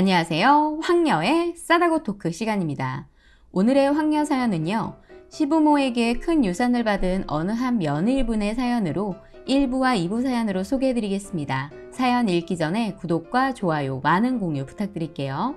안녕하세요. 황녀의 싸다고 토크 시간입니다. 오늘의 황녀 사연은요. 시부모에게 큰 유산을 받은 어느 한 며느리분의 사연으로 1부와 2부 사연으로 소개해드리겠습니다. 사연 읽기 전에 구독과 좋아요, 많은 공유 부탁드릴게요.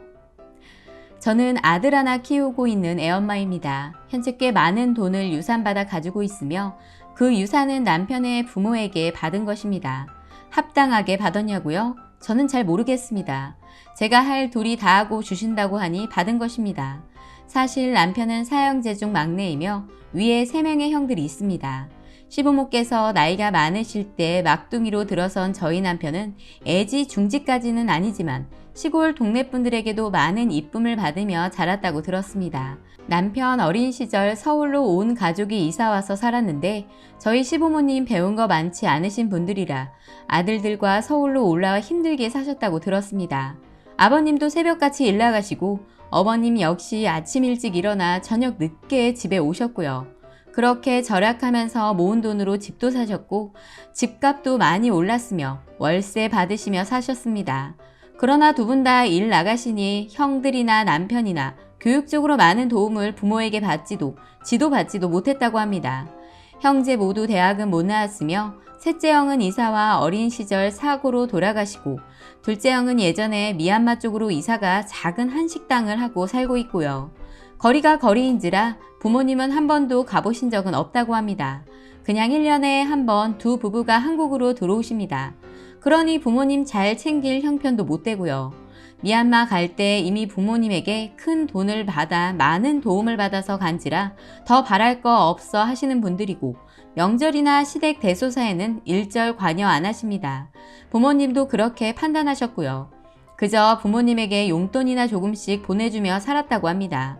저는 아들 하나 키우고 있는 애엄마입니다. 현재 꽤 많은 돈을 유산받아 가지고 있으며 그 유산은 남편의 부모에게 받은 것입니다. 합당하게 받았냐고요? 저는 잘 모르겠습니다. 제가 할 도리 다 하고 주신다고 하니 받은 것입니다. 사실 남편은 사형제 중 막내이며 위에 3명의 형들이 있습니다. 시부모께서 나이가 많으실 때 막둥이로 들어선 저희 남편은 애지중지까지는 아니지만 시골 동네 분들에게도 많은 이쁨을 받으며 자랐다고 들었습니다. 남편 어린 시절 서울로 온 가족이 이사와서 살았는데 저희 시부모님 배운 거 많지 않으신 분들이라 아들들과 서울로 올라와 힘들게 사셨다고 들었습니다. 아버님도 새벽같이 일 나가시고 어머님 역시 아침 일찍 일어나 저녁 늦게 집에 오셨고요. 그렇게 절약하면서 모은 돈으로 집도 사셨고 집값도 많이 올랐으며 월세 받으시며 사셨습니다. 그러나 두 분 다 일 나가시니 형들이나 남편이나 교육적으로 많은 도움을 부모에게 받지도 지도 받지도 못했다고 합니다. 형제 모두 대학은 못 나왔으며 셋째 형은 이사와 어린 시절 사고로 돌아가시고 둘째 형은 예전에 미얀마 쪽으로 이사가 작은 한식당을 하고 살고 있고요. 거리가 거리인지라 부모님은 한 번도 가보신 적은 없다고 합니다. 그냥 1년에 한 번 두 부부가 한국으로 들어오십니다. 그러니 부모님 잘 챙길 형편도 못 되고요. 미얀마 갈 때 이미 부모님에게 큰 돈을 받아 많은 도움을 받아서 간지라 더 바랄 거 없어 하시는 분들이고 명절이나 시댁 대소사에는 일절 관여 안 하십니다. 부모님도 그렇게 판단하셨고요. 그저 부모님에게 용돈이나 조금씩 보내주며 살았다고 합니다.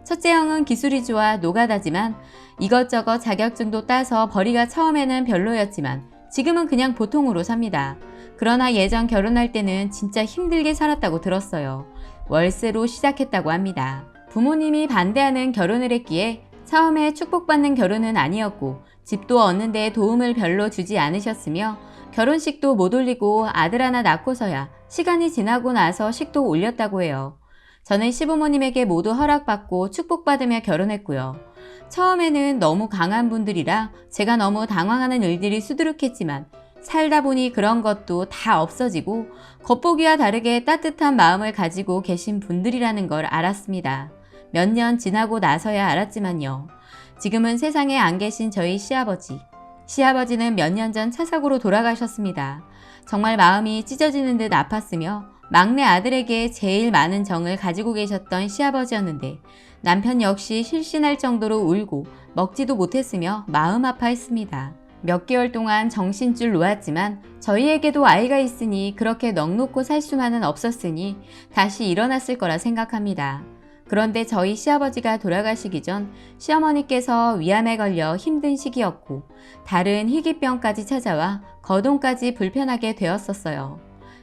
첫째 형은 기술이 좋아 노가다지만 이것저것 자격증도 따서 벌이가 처음에는 별로였지만 지금은 그냥 보통으로 삽니다. 그러나 예전 결혼할 때는 진짜 힘들게 살았다고 들었어요. 월세로 시작했다고 합니다. 부모님이 반대하는 결혼을 했기에 처음에 축복받는 결혼은 아니었고 집도 얻는 데 도움을 별로 주지 않으셨으며 결혼식도 못 올리고 아들 하나 낳고서야 시간이 지나고 나서 식도 올렸다고 해요. 저는 시부모님에게 모두 허락받고 축복받으며 결혼했고요. 처음에는 너무 강한 분들이라 제가 너무 당황하는 일들이 수두룩했지만 살다 보니 그런 것도 다 없어지고 겉보기와 다르게 따뜻한 마음을 가지고 계신 분들이라는 걸 알았습니다. 몇 년 지나고 나서야 알았지만요. 지금은 세상에 안 계신 저희 시아버지. 시아버지는 몇 년 전 차 사고로 돌아가셨습니다. 정말 마음이 찢어지는 듯 아팠으며 막내 아들에게 제일 많은 정을 가지고 계셨던 시아버지였는데 남편 역시 실신할 정도로 울고 먹지도 못했으며 마음 아파했습니다. 몇 개월 동안 정신줄 놓았지만 저희에게도 아이가 있으니 그렇게 넋놓고 살 수만은 없었으니 다시 일어났을 거라 생각합니다. 그런데 저희 시아버지가 돌아가시기 전 시어머니께서 위암에 걸려 힘든 시기였고 다른 희귀병까지 찾아와 거동까지 불편하게 되었었어요.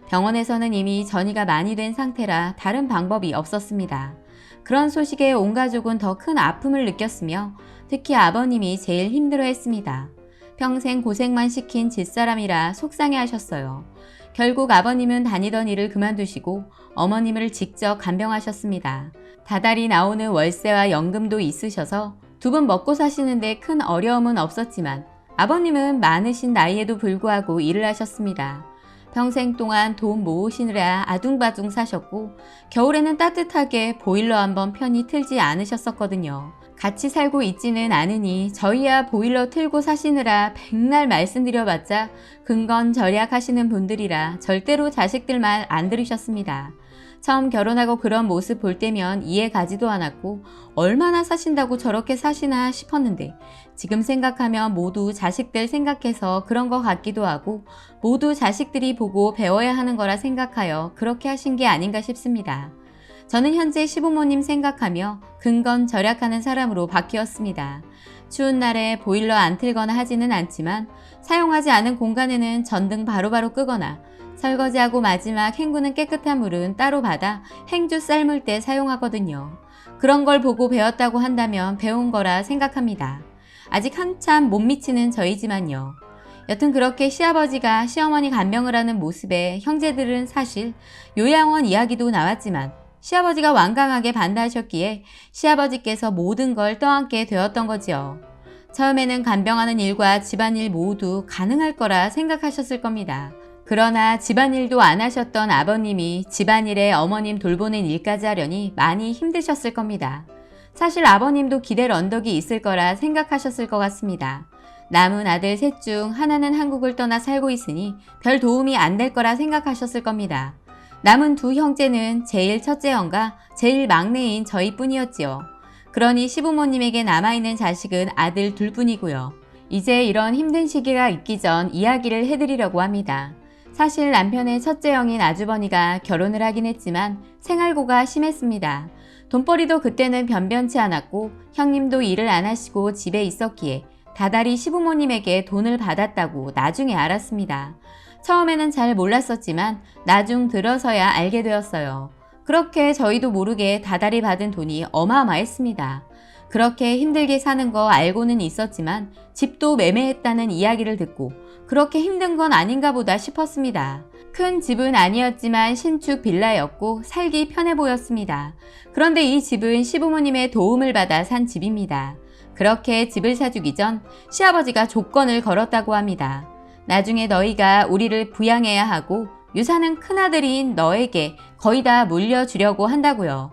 병원에서는 이미 전이가 많이 된 상태라 다른 방법이 없었습니다. 그런 소식에 온 가족은 더 큰 아픔을 느꼈으며 특히 아버님이 제일 힘들어했습니다. 평생 고생만 시킨 집사람이라 속상해 하셨어요. 결국 아버님은 다니던 일을 그만두시고 어머님을 직접 간병하셨습니다. 다달이 나오는 월세와 연금도 있으셔서 두 분 먹고 사시는데 큰 어려움은 없었지만 아버님은 많으신 나이에도 불구하고 일을 하셨습니다. 평생 동안 돈 모으시느라 아둥바둥 사셨고 겨울에는 따뜻하게 보일러 한번 편히 틀지 않으셨었거든요. 같이 살고 있지는 않으니 저희야 보일러 틀고 사시느라 백날 말씀드려봤자 근건절약하시는 분들이라 절대로 자식들 말 안 들으셨습니다. 처음 결혼하고 그런 모습 볼 때면 이해 가지도 않았고 얼마나 사신다고 저렇게 사시나 싶었는데 지금 생각하면 모두 자식들 생각해서 그런 것 같기도 하고 모두 자식들이 보고 배워야 하는 거라 생각하여 그렇게 하신 게 아닌가 싶습니다. 저는 현재 시부모님 생각하며 근건절약하는 사람으로 바뀌었습니다. 추운 날에 보일러 안 틀거나 하지는 않지만 사용하지 않은 공간에는 전등 바로바로 끄거나 설거지하고 마지막 헹구는 깨끗한 물은 따로 받아 행주 삶을 때 사용하거든요. 그런 걸 보고 배웠다고 한다면 배운 거라 생각합니다. 아직 한참 못 미치는 저희지만요. 여튼 그렇게 시아버지가 시어머니 간병을 하는 모습에 형제들은 사실 요양원 이야기도 나왔지만 시아버지가 완강하게 반대하셨기에 시아버지께서 모든 걸 떠안게 되었던 거지요. 처음에는 간병하는 일과 집안일 모두 가능할 거라 생각하셨을 겁니다. 그러나 집안일도 안 하셨던 아버님이 집안일에 어머님 돌보는 일까지 하려니 많이 힘드셨을 겁니다. 사실 아버님도 기댈 언덕이 있을 거라 생각하셨을 것 같습니다. 남은 아들 셋 중 하나는 한국을 떠나 살고 있으니 별 도움이 안 될 거라 생각하셨을 겁니다. 남은 두 형제는 제일 첫째 형과 제일 막내인 저희뿐이었지요. 그러니 시부모님에게 남아있는 자식은 아들 둘뿐이고요. 이제 이런 힘든 시기가 있기 전 이야기를 해드리려고 합니다. 사실 남편의 첫째 형인 아주버니가 결혼을 하긴 했지만 생활고가 심했습니다. 돈벌이도 그때는 변변치 않았고 형님도 일을 안 하시고 집에 있었기에 다달이 시부모님에게 돈을 받았다고 나중에 알았습니다. 처음에는 잘 몰랐었지만 나중 들어서야 알게 되었어요. 그렇게 저희도 모르게 다달이 받은 돈이 어마어마했습니다. 그렇게 힘들게 사는 거 알고는 있었지만 집도 매매했다는 이야기를 듣고 그렇게 힘든 건 아닌가 보다 싶었습니다. 큰 집은 아니었지만 신축 빌라였고 살기 편해 보였습니다. 그런데 이 집은 시부모님의 도움을 받아 산 집입니다. 그렇게 집을 사주기 전 시아버지가 조건을 걸었다고 합니다. 나중에 너희가 우리를 부양해야 하고 유산은 큰아들인 너에게 거의 다 물려주려고 한다고요.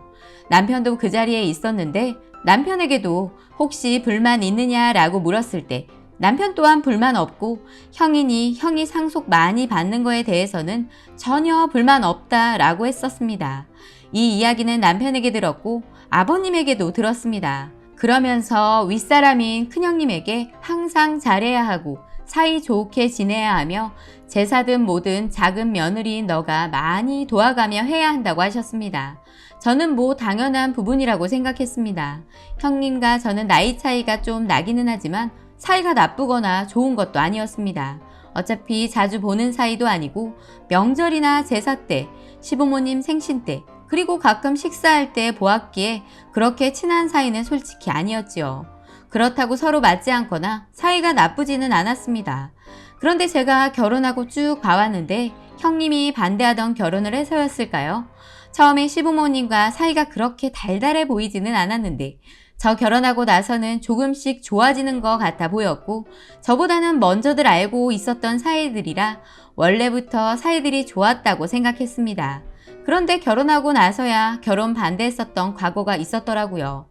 남편도 그 자리에 있었는데 남편에게도 혹시 불만 있느냐라고 물었을 때 남편 또한 불만 없고 형이니 형이 상속 많이 받는 거에 대해서는 전혀 불만 없다라고 했었습니다. 이 이야기는 남편에게 들었고 아버님에게도 들었습니다. 그러면서 윗사람인 큰형님에게 항상 잘해야 하고 사이좋게 지내야 하며 제사든 뭐든 작은 며느리인 너가 많이 도와가며 해야 한다고 하셨습니다. 저는 뭐 당연한 부분이라고 생각했습니다. 형님과 저는 나이 차이가 좀 나기는 하지만 사이가 나쁘거나 좋은 것도 아니었습니다. 어차피 자주 보는 사이도 아니고 명절이나 제사 때, 시부모님 생신 때, 그리고 가끔 식사할 때 보았기에 그렇게 친한 사이는 솔직히 아니었지요. 그렇다고 서로 맞지 않거나 사이가 나쁘지는 않았습니다. 그런데 제가 결혼하고 쭉 봐왔는데 형님이 반대하던 결혼을 해서였을까요? 처음에 시부모님과 사이가 그렇게 달달해 보이지는 않았는데 저 결혼하고 나서는 조금씩 좋아지는 것 같아 보였고 저보다는 먼저들 알고 있었던 사이들이라 원래부터 사이들이 좋았다고 생각했습니다. 그런데 결혼하고 나서야 결혼 반대했었던 과거가 있었더라고요.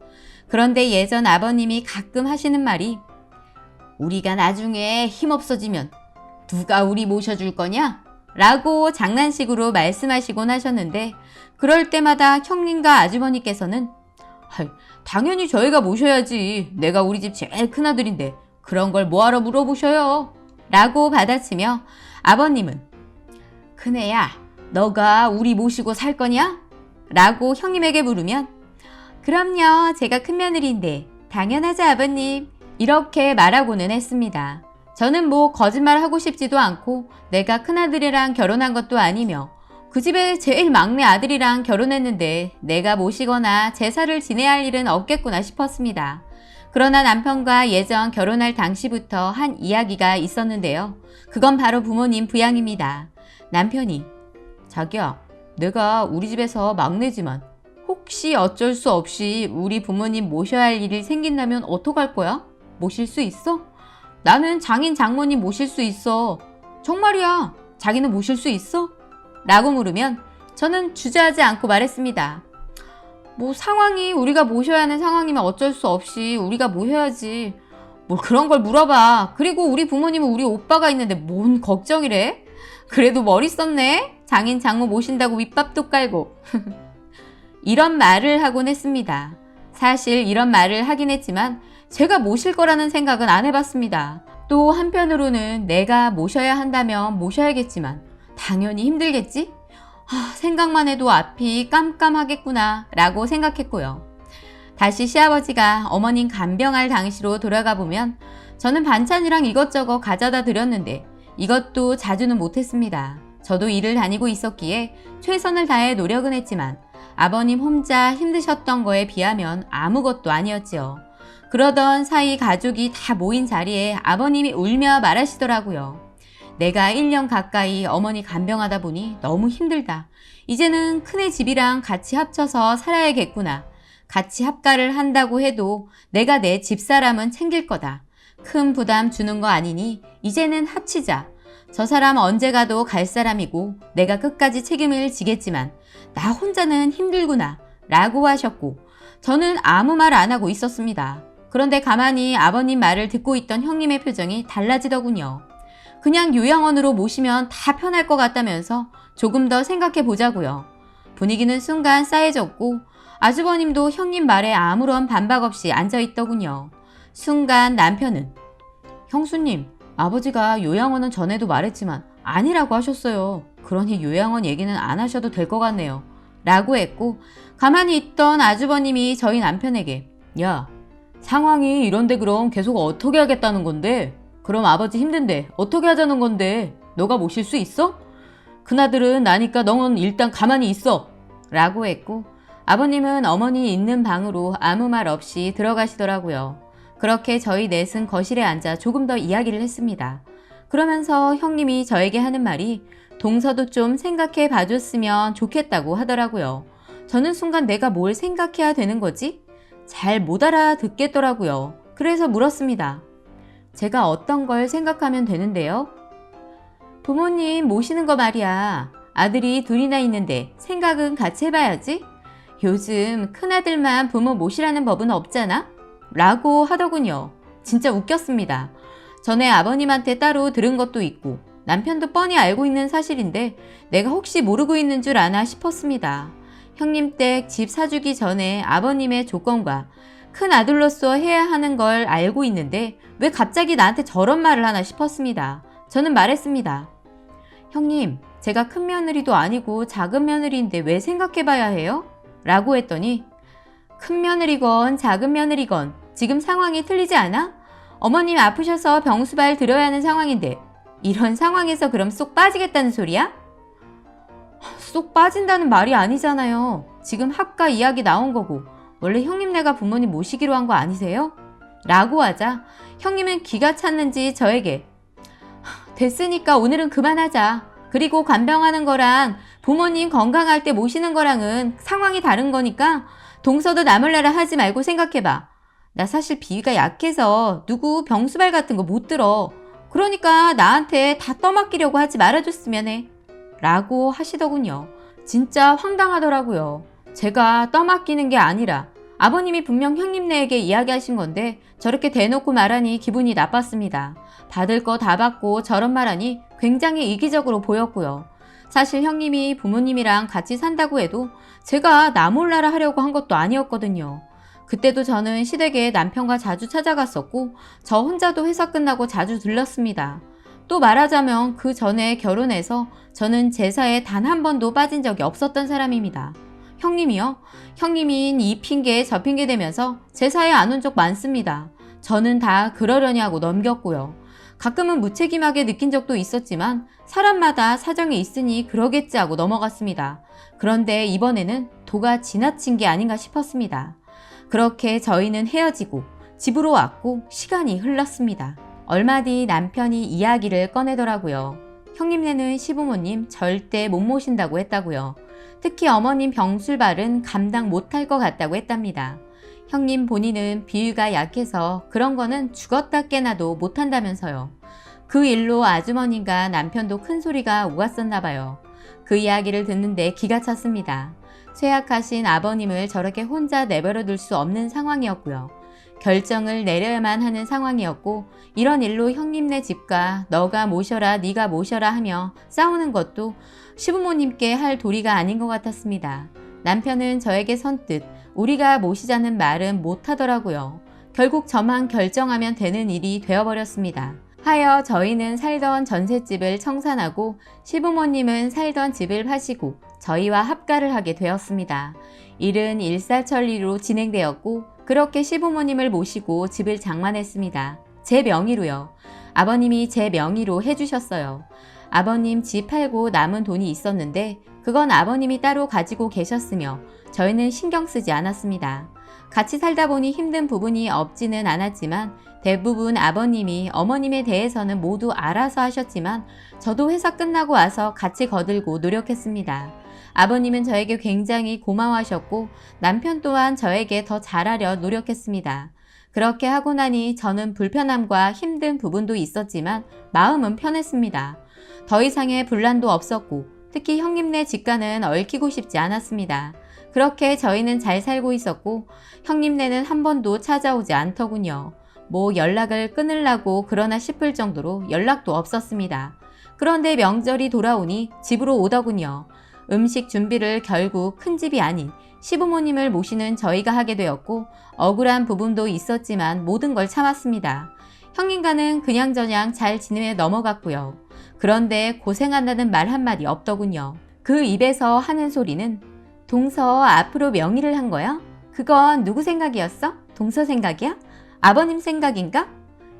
그런데 예전 아버님이 가끔 하시는 말이 우리가 나중에 힘없어지면 누가 우리 모셔줄 거냐? 라고 장난식으로 말씀하시곤 하셨는데 그럴 때마다 형님과 아주버니께서는 당연히 저희가 모셔야지. 내가 우리 집 제일 큰아들인데 그런 걸 뭐하러 물어보셔요? 라고 받아치며 아버님은 큰애야 너가 우리 모시고 살 거냐? 라고 형님에게 물으면 그럼요 제가 큰며느리인데 당연하죠 아버님 이렇게 말하고는 했습니다. 저는 뭐 거짓말 하고 싶지도 않고 내가 큰아들이랑 결혼한 것도 아니며 그 집에 제일 막내 아들이랑 결혼했는데 내가 모시거나 제사를 지내야 할 일은 없겠구나 싶었습니다. 그러나 남편과 예전 결혼할 당시부터 한 이야기가 있었는데요. 그건 바로 부모님 부양입니다. 남편이 자기야 내가 우리 집에서 막내지만 혹시 어쩔 수 없이 우리 부모님 모셔야 할 일이 생긴다면 어떡할 거야? 모실 수 있어? 나는 장인 장모님 모실 수 있어. 정말이야. 자기는 모실 수 있어? 라고 물으면 저는 주저하지 않고 말했습니다. 뭐 상황이 우리가 모셔야 하는 상황이면 어쩔 수 없이 우리가 모셔야지. 뭘 그런 걸 물어봐. 그리고 우리 부모님은 우리 오빠가 있는데 뭔 걱정이래? 그래도 머리 썼네. 장인 장모 모신다고 윗밥도 깔고. 이런 말을 하곤 했습니다. 사실 이런 말을 하긴 했지만 제가 모실 거라는 생각은 안 해봤습니다. 또 한편으로는 내가 모셔야 한다면 모셔야겠지만 당연히 힘들겠지? 생각만 해도 앞이 깜깜하겠구나 라고 생각했고요. 다시 시아버지가 어머님 간병할 당시로 돌아가 보면 저는 반찬이랑 이것저것 가져다 드렸는데 이것도 자주는 못했습니다. 저도 일을 다니고 있었기에 최선을 다해 노력은 했지만 아버님 혼자 힘드셨던 거에 비하면 아무것도 아니었지요. 그러던 사이 가족이 다 모인 자리에 아버님이 울며 말하시더라고요. 내가 1년 가까이 어머니 간병하다 보니 너무 힘들다. 이제는 큰애 집이랑 같이 합쳐서 살아야겠구나. 같이 합가를 한다고 해도 내가 내 집사람은 챙길 거다. 큰 부담 주는 거 아니니 이제는 합치자. 저 사람 언제 가도 갈 사람이고 내가 끝까지 책임을 지겠지만 나 혼자는 힘들구나 라고 하셨고 저는 아무 말 안 하고 있었습니다. 그런데 가만히 아버님 말을 듣고 있던 형님의 표정이 달라지더군요. 그냥 요양원으로 모시면 다 편할 것 같다면서 조금 더 생각해 보자고요. 분위기는 순간 싸해졌고 아주버님도 형님 말에 아무런 반박 없이 앉아있더군요. 순간 남편은 형수님, 아버지가 요양원은 전에도 말했지만 아니라고 하셨어요. 그러니 요양원 얘기는 안 하셔도 될 것 같네요. 라고 했고 가만히 있던 아주버님이 저희 남편에게 야, 상황이 이런데 그럼 계속 어떻게 하겠다는 건데? 그럼 아버지 힘든데 어떻게 하자는 건데? 너가 모실 수 있어? 큰아들은 나니까 너는 일단 가만히 있어. 라고 했고 아버님은 어머니 있는 방으로 아무 말 없이 들어가시더라고요. 그렇게 저희 넷은 거실에 앉아 조금 더 이야기를 했습니다. 그러면서 형님이 저에게 하는 말이 동서도 좀 생각해 봐줬으면 좋겠다고 하더라고요. 저는 순간 내가 뭘 생각해야 되는 거지? 잘 못 알아듣겠더라고요. 그래서 물었습니다. 제가 어떤 걸 생각하면 되는데요? 부모님 모시는 거 말이야. 아들이 둘이나 있는데 생각은 같이 해봐야지. 요즘 큰아들만 부모 모시라는 법은 없잖아? 라고 하더군요. 진짜 웃겼습니다. 전에 아버님한테 따로 들은 것도 있고 남편도 뻔히 알고 있는 사실인데 내가 혹시 모르고 있는 줄 아나 싶었습니다. 형님 댁 집 사주기 전에 아버님의 조건과 큰 아들로서 해야 하는 걸 알고 있는데 왜 갑자기 나한테 저런 말을 하나 싶었습니다. 저는 말했습니다. 형님, 제가 큰 며느리도 아니고 작은 며느리인데 왜 생각해봐야 해요? 라고 했더니 큰 며느리건 작은 며느리건 지금 상황이 틀리지 않아? 어머님 아프셔서 병수발 들어야 하는 상황인데 이런 상황에서 그럼 쏙 빠지겠다는 소리야? 쏙 빠진다는 말이 아니잖아요. 지금 합가 이야기 나온 거고 원래 형님네가 부모님 모시기로 한 거 아니세요? 라고 하자 형님은 기가 찼는지 저에게 됐으니까 오늘은 그만하자. 그리고 간병하는 거랑 부모님 건강할 때 모시는 거랑은 상황이 다른 거니까 동서도 나몰라라 하지 말고 생각해봐. 나 사실 비위가 약해서 누구 병수발 같은 거 못 들어. 그러니까 나한테 다 떠맡기려고 하지 말아줬으면 해. 라고 하시더군요. 진짜 황당하더라고요. 제가 떠맡기는 게 아니라 아버님이 분명 형님네에게 이야기하신 건데 저렇게 대놓고 말하니 기분이 나빴습니다. 받을 거 다 받고 저런 말하니 굉장히 이기적으로 보였고요. 사실 형님이 부모님이랑 같이 산다고 해도 제가 나 몰라라 하려고 한 것도 아니었거든요. 그때도 저는 시댁에 남편과 자주 찾아갔었고 저 혼자도 회사 끝나고 자주 들렀습니다. 또 말하자면 그 전에 결혼해서 저는 제사에 단 한 번도 빠진 적이 없었던 사람입니다. 형님이요? 형님인 이 핑계 저 핑계 대면서 제사에 안 온 적 많습니다. 저는 다 그러려니 하고 넘겼고요. 가끔은 무책임하게 느낀 적도 있었지만 사람마다 사정이 있으니 그러겠지 하고 넘어갔습니다. 그런데 이번에는 도가 지나친 게 아닌가 싶었습니다. 그렇게 저희는 헤어지고 집으로 왔고 시간이 흘렀습니다. 얼마 뒤 남편이 이야기를 꺼내더라고요. 형님네는 시부모님 절대 못 모신다고 했다고요. 특히 어머님 병술발은 감당 못할 것 같다고 했답니다. 형님 본인은 비위가 약해서 그런 거는 죽었다 깨나도 못한다면서요. 그 일로 아주머니가 남편도 큰 소리가 오갔었나 봐요. 그 이야기를 듣는데 기가 찼습니다. 쇠약하신 아버님을 저렇게 혼자 내버려 둘 수 없는 상황이었고요. 결정을 내려야만 하는 상황이었고 이런 일로 형님네 집과 너가 모셔라 네가 모셔라 하며 싸우는 것도 시부모님께 할 도리가 아닌 것 같았습니다. 남편은 저에게 선뜻 우리가 모시자는 말은 못하더라고요. 결국 저만 결정하면 되는 일이 되어버렸습니다. 하여 저희는 살던 전셋집을 청산하고 시부모님은 살던 집을 파시고 저희와 합가를 하게 되었습니다. 일은 일사천리로 진행되었고 그렇게 시부모님을 모시고 집을 장만했습니다. 제 명의로요. 아버님이 제 명의로 해주셨어요. 아버님 집 팔고 남은 돈이 있었는데 그건 아버님이 따로 가지고 계셨으며 저희는 신경 쓰지 않았습니다. 같이 살다 보니 힘든 부분이 없지는 않았지만 대부분 아버님이 어머님에 대해서는 모두 알아서 하셨지만 저도 회사 끝나고 와서 같이 거들고 노력했습니다. 아버님은 저에게 굉장히 고마워하셨고 남편 또한 저에게 더 잘하려 노력했습니다. 그렇게 하고 나니 저는 불편함과 힘든 부분도 있었지만 마음은 편했습니다. 더 이상의 분란도 없었고 특히 형님네 집과는 얽히고 싶지 않았습니다. 그렇게 저희는 잘 살고 있었고 형님네는 한 번도 찾아오지 않더군요. 뭐 연락을 끊으려고 그러나 싶을 정도로 연락도 없었습니다. 그런데 명절이 돌아오니 집으로 오더군요. 음식 준비를 결국 큰 집이 아닌 시부모님을 모시는 저희가 하게 되었고 억울한 부분도 있었지만 모든 걸 참았습니다. 형님과는 그냥저냥 잘 지내며 넘어갔고요. 그런데 고생한다는 말 한마디 없더군요. 그 입에서 하는 소리는 동서 앞으로 명의를 한 거야? 그건 누구 생각이었어? 동서 생각이야? 아버님 생각인가?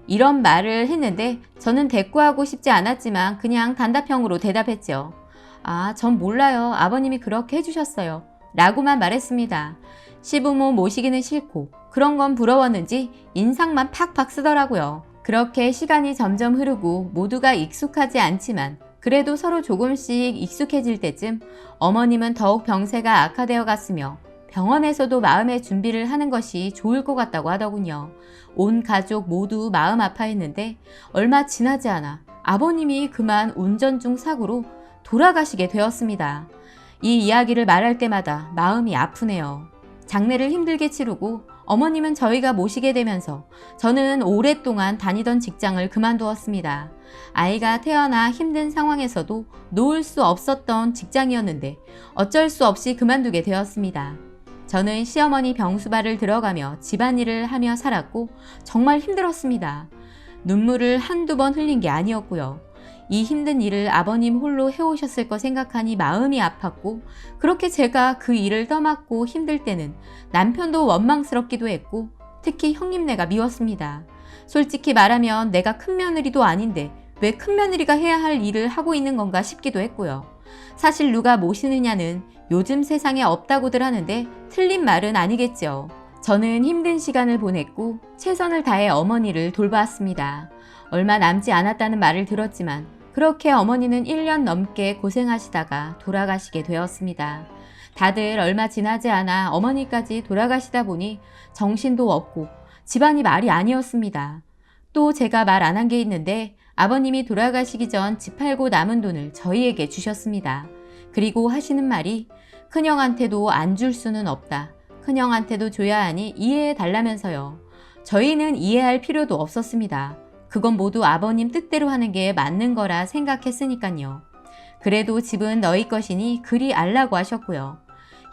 이런 말을 했는데 저는 대꾸하고 싶지 않았지만 그냥 단답형으로 대답했죠. 아, 전 몰라요. 아버님이 그렇게 해주셨어요. 라고만 말했습니다. 시부모 모시기는 싫고 그런 건 부러웠는지 인상만 팍팍 쓰더라고요. 그렇게 시간이 점점 흐르고 모두가 익숙하지 않지만 그래도 서로 조금씩 익숙해질 때쯤 어머님은 더욱 병세가 악화되어 갔으며 병원에서도 마음의 준비를 하는 것이 좋을 것 같다고 하더군요. 온 가족 모두 마음 아파했는데 얼마 지나지 않아 아버님이 그만 운전 중 사고로 돌아가시게 되었습니다. 이 이야기를 말할 때마다 마음이 아프네요. 장례를 힘들게 치르고 어머님은 저희가 모시게 되면서 저는 오랫동안 다니던 직장을 그만두었습니다. 아이가 태어나 힘든 상황에서도 놓을 수 없었던 직장이었는데 어쩔 수 없이 그만두게 되었습니다. 저는 시어머니 병수발을 들어가며 집안일을 하며 살았고 정말 힘들었습니다. 눈물을 한두 번 흘린 게 아니었고요. 이 힘든 일을 아버님 홀로 해오셨을 거 생각하니 마음이 아팠고 그렇게 제가 그 일을 떠맡고 힘들 때는 남편도 원망스럽기도 했고 특히 형님네가 미웠습니다. 솔직히 말하면 내가 큰며느리도 아닌데 왜 큰며느리가 해야 할 일을 하고 있는 건가 싶기도 했고요. 사실 누가 모시느냐는 요즘 세상에 없다고들 하는데 틀린 말은 아니겠죠. 저는 힘든 시간을 보냈고 최선을 다해 어머니를 돌보았습니다. 얼마 남지 않았다는 말을 들었지만 그렇게 어머니는 1년 넘게 고생하시다가 돌아가시게 되었습니다. 다들 얼마 지나지 않아 어머니까지 돌아가시다 보니 정신도 없고 집안이 말이 아니었습니다. 또 제가 말 안 한 게 있는데 아버님이 돌아가시기 전 집 팔고 남은 돈을 저희에게 주셨습니다. 그리고 하시는 말이 큰형한테도 안 줄 수는 없다. 큰형한테도 줘야 하니 이해해 달라면서요. 저희는 이해할 필요도 없었습니다. 그건 모두 아버님 뜻대로 하는 게 맞는 거라 생각했으니까요. 그래도 집은 너희 것이니 그리 알라고 하셨고요.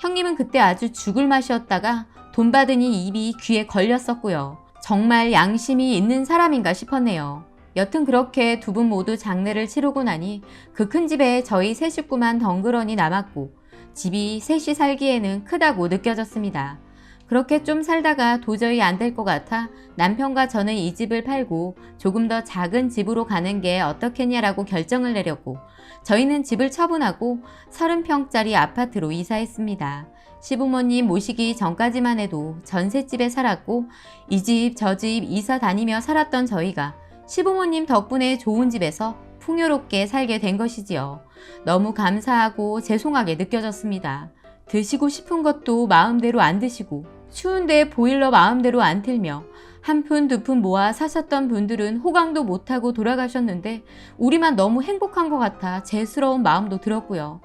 형님은 그때 아주 죽을 맛이었다가 돈 받으니 입이 귀에 걸렸었고요. 정말 양심이 있는 사람인가 싶었네요. 여튼 그렇게 두 분 모두 장례를 치르고 나니 그 큰 집에 저희 세 식구만 덩그러니 남았고 집이 셋이 살기에는 크다고 느껴졌습니다. 그렇게 좀 살다가 도저히 안 될 것 같아 남편과 저는 이 집을 팔고 조금 더 작은 집으로 가는 게 어떻겠냐라고 결정을 내렸고 저희는 집을 처분하고 30평짜리 아파트로 이사했습니다. 시부모님 모시기 전까지만 해도 전셋집에 살았고 이 집 저 집 이사 다니며 살았던 저희가 시부모님 덕분에 좋은 집에서 풍요롭게 살게 된 것이지요. 너무 감사하고 죄송하게 느껴졌습니다. 드시고 싶은 것도 마음대로 안 드시고 추운데 보일러 마음대로 안 틀며 한 푼 두 푼 모아 사셨던 분들은 호강도 못하고 돌아가셨는데 우리만 너무 행복한 것 같아 죄스러운 마음도 들었고요.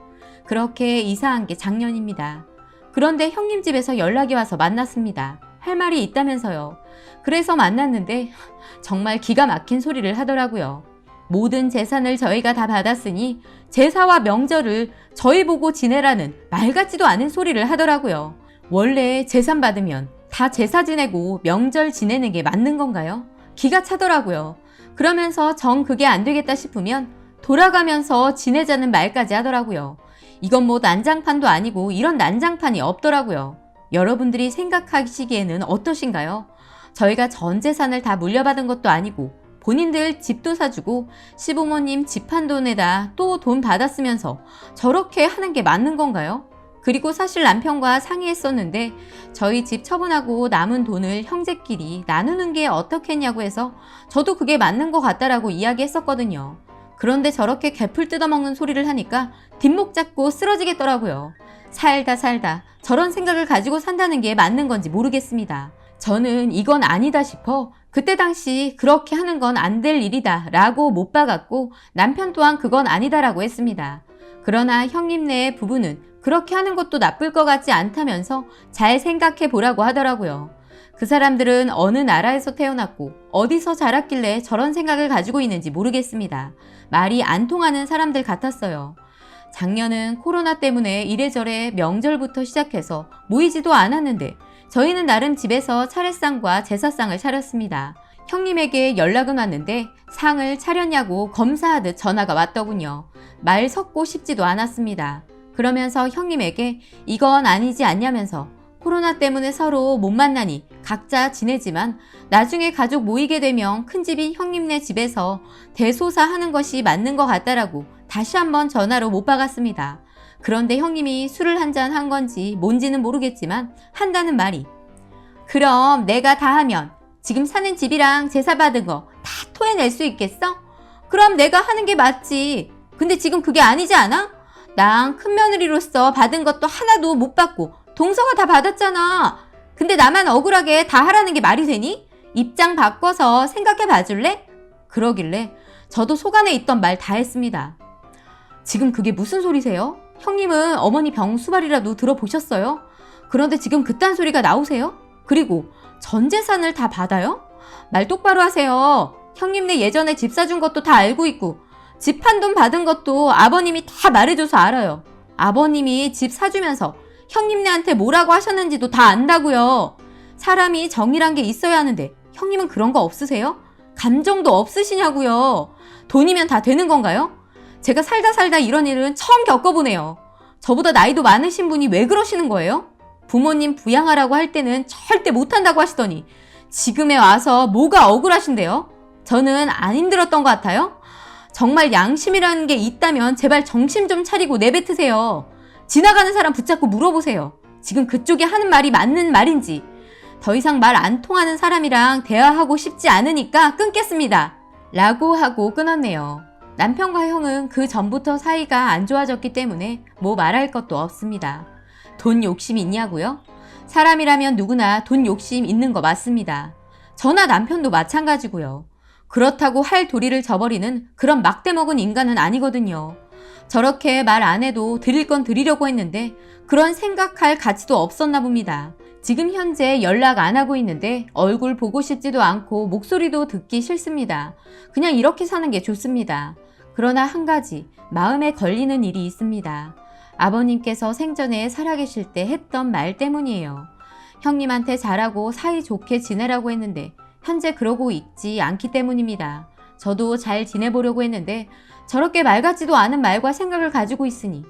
그렇게 이사한 게 작년입니다. 그런데 형님 집에서 연락이 와서 만났습니다. 할 말이 있다면서요. 그래서 만났는데 정말 기가 막힌 소리를 하더라고요. 모든 재산을 저희가 다 받았으니 제사와 명절을 저희 보고 지내라는 말 같지도 않은 소리를 하더라고요. 원래 재산 받으면 다 제사 지내고 명절 지내는 게 맞는 건가요? 기가 차더라고요. 그러면서 정 그게 안 되겠다 싶으면 돌아가면서 지내자는 말까지 하더라고요. 이건 뭐 난장판도 아니고 이런 난장판이 없더라고요. 여러분들이 생각하시기에는 어떠신가요? 저희가 전 재산을 다 물려받은 것도 아니고 본인들 집도 사주고 시부모님 집 한 돈에다 또 돈 받았으면서 저렇게 하는 게 맞는 건가요? 그리고 사실 남편과 상의했었는데 저희 집 처분하고 남은 돈을 형제끼리 나누는 게 어떻겠냐고 해서 저도 그게 맞는 것 같다라고 이야기했었거든요. 그런데 저렇게 개풀 뜯어먹는 소리를 하니까 뒷목 잡고 쓰러지겠더라고요. 살다 저런 생각을 가지고 산다는 게 맞는 건지 모르겠습니다. 저는 이건 아니다 싶어 그때 당시 그렇게 하는 건 안 될 일이다 라고 못 박았고 남편 또한 그건 아니다라고 했습니다. 그러나 형님네의 부부는 그렇게 하는 것도 나쁠 것 같지 않다면서 잘 생각해 보라고 하더라고요. 그 사람들은 어느 나라에서 태어났고 어디서 자랐길래 저런 생각을 가지고 있는지 모르겠습니다. 말이 안 통하는 사람들 같았어요. 작년은 코로나 때문에 이래저래 명절부터 시작해서 모이지도 않았는데 저희는 나름 집에서 차례상과 제사상을 차렸습니다. 형님에게 연락은 왔는데 상을 차렸냐고 검사하듯 전화가 왔더군요. 말 섞고 싶지도 않았습니다. 그러면서 형님에게 이건 아니지 않냐면서 코로나 때문에 서로 못 만나니 각자 지내지만 나중에 가족 모이게 되면 큰 집인 형님네 집에서 대소사하는 것이 맞는 것 같다라고 다시 한번 전화로 못 박았습니다. 그런데 형님이 술을 한잔 한 건지 뭔지는 모르겠지만 한다는 말이 그럼 내가 다 하면 지금 사는 집이랑 제사 받은 거 다 토해낼 수 있겠어? 그럼 내가 하는 게 맞지. 근데 지금 그게 아니지 않아? 난 큰며느리로서 받은 것도 하나도 못 받고 동서가 다 받았잖아. 근데 나만 억울하게 다 하라는 게 말이 되니? 입장 바꿔서 생각해 봐줄래? 그러길래 저도 속안에 있던 말 다 했습니다. 지금 그게 무슨 소리세요? 형님은 어머니 병 수발이라도 들어보셨어요? 그런데 지금 그딴 소리가 나오세요? 그리고 전 재산을 다 받아요? 말 똑바로 하세요. 형님네 예전에 집 사준 것도 다 알고 있고 집 한 돈 받은 것도 아버님이 다 말해줘서 알아요. 아버님이 집 사주면서 형님네한테 뭐라고 하셨는지도 다 안다고요. 사람이 정이란 게 있어야 하는데 형님은 그런 거 없으세요? 감정도 없으시냐고요. 돈이면 다 되는 건가요? 제가 살다 이런 일은 처음 겪어보네요. 저보다 나이도 많으신 분이 왜 그러시는 거예요? 부모님 부양하라고 할 때는 절대 못한다고 하시더니 지금에 와서 뭐가 억울하신데요? 저는 안 힘들었던 것 같아요? 정말 양심이라는 게 있다면 제발 정신 좀 차리고 내뱉으세요. 지나가는 사람 붙잡고 물어보세요. 지금 그쪽이 하는 말이 맞는 말인지. 더 이상 말 안 통하는 사람이랑 대화하고 싶지 않으니까 끊겠습니다. 라고 하고 끊었네요. 남편과 형은 그 전부터 사이가 안 좋아졌기 때문에 뭐 말할 것도 없습니다. 돈 욕심 있냐고요? 사람이라면 누구나 돈 욕심 있는 거 맞습니다. 저나 남편도 마찬가지고요. 그렇다고 할 도리를 저버리는 그런 막대 먹은 인간은 아니거든요. 저렇게 말 안 해도 드릴 건 드리려고 했는데 그런 생각할 가치도 없었나 봅니다. 지금 현재 연락 안 하고 있는데 얼굴 보고 싶지도 않고 목소리도 듣기 싫습니다. 그냥 이렇게 사는 게 좋습니다. 그러나 한 가지 마음에 걸리는 일이 있습니다. 아버님께서 생전에 살아계실 때 했던 말 때문이에요. 형님한테 잘하고 사이좋게 지내라고 했는데 현재 그러고 있지 않기 때문입니다. 저도 잘 지내보려고 했는데 저렇게 말 같지도 않은 말과 생각을 가지고 있으니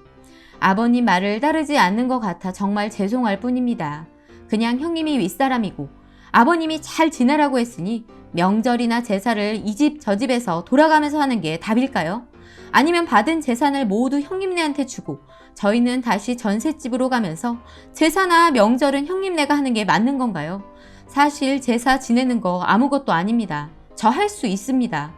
아버님 말을 따르지 않는 것 같아 정말 죄송할 뿐입니다. 그냥 형님이 윗사람이고 아버님이 잘 지내라고 했으니 명절이나 제사를 이 집 저 집에서 돌아가면서 하는 게 답일까요? 아니면 받은 재산을 모두 형님네한테 주고 저희는 다시 전셋집으로 가면서 제사나 명절은 형님네가 하는 게 맞는 건가요? 사실 제사 지내는 거 아무것도 아닙니다. 저 할 수 있습니다.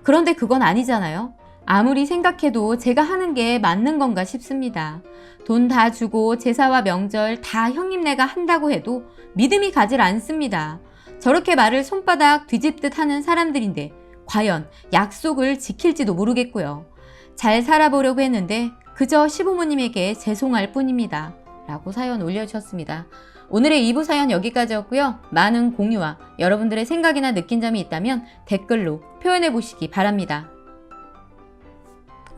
그런데 그건 아니잖아요. 아무리 생각해도 제가 하는 게 맞는 건가 싶습니다. 돈 다 주고 제사와 명절 다 형님네가 한다고 해도 믿음이 가질 않습니다. 저렇게 말을 손바닥 뒤집듯 하는 사람들인데 과연 약속을 지킬지도 모르겠고요. 잘 살아보려고 했는데 그저 시부모님에게 죄송할 뿐입니다. 라고 사연 올려주셨습니다. 오늘의 2부 사연 여기까지였고요. 많은 공유와 여러분들의 생각이나 느낀 점이 있다면 댓글로 표현해 보시기 바랍니다.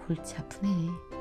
골치 아프네.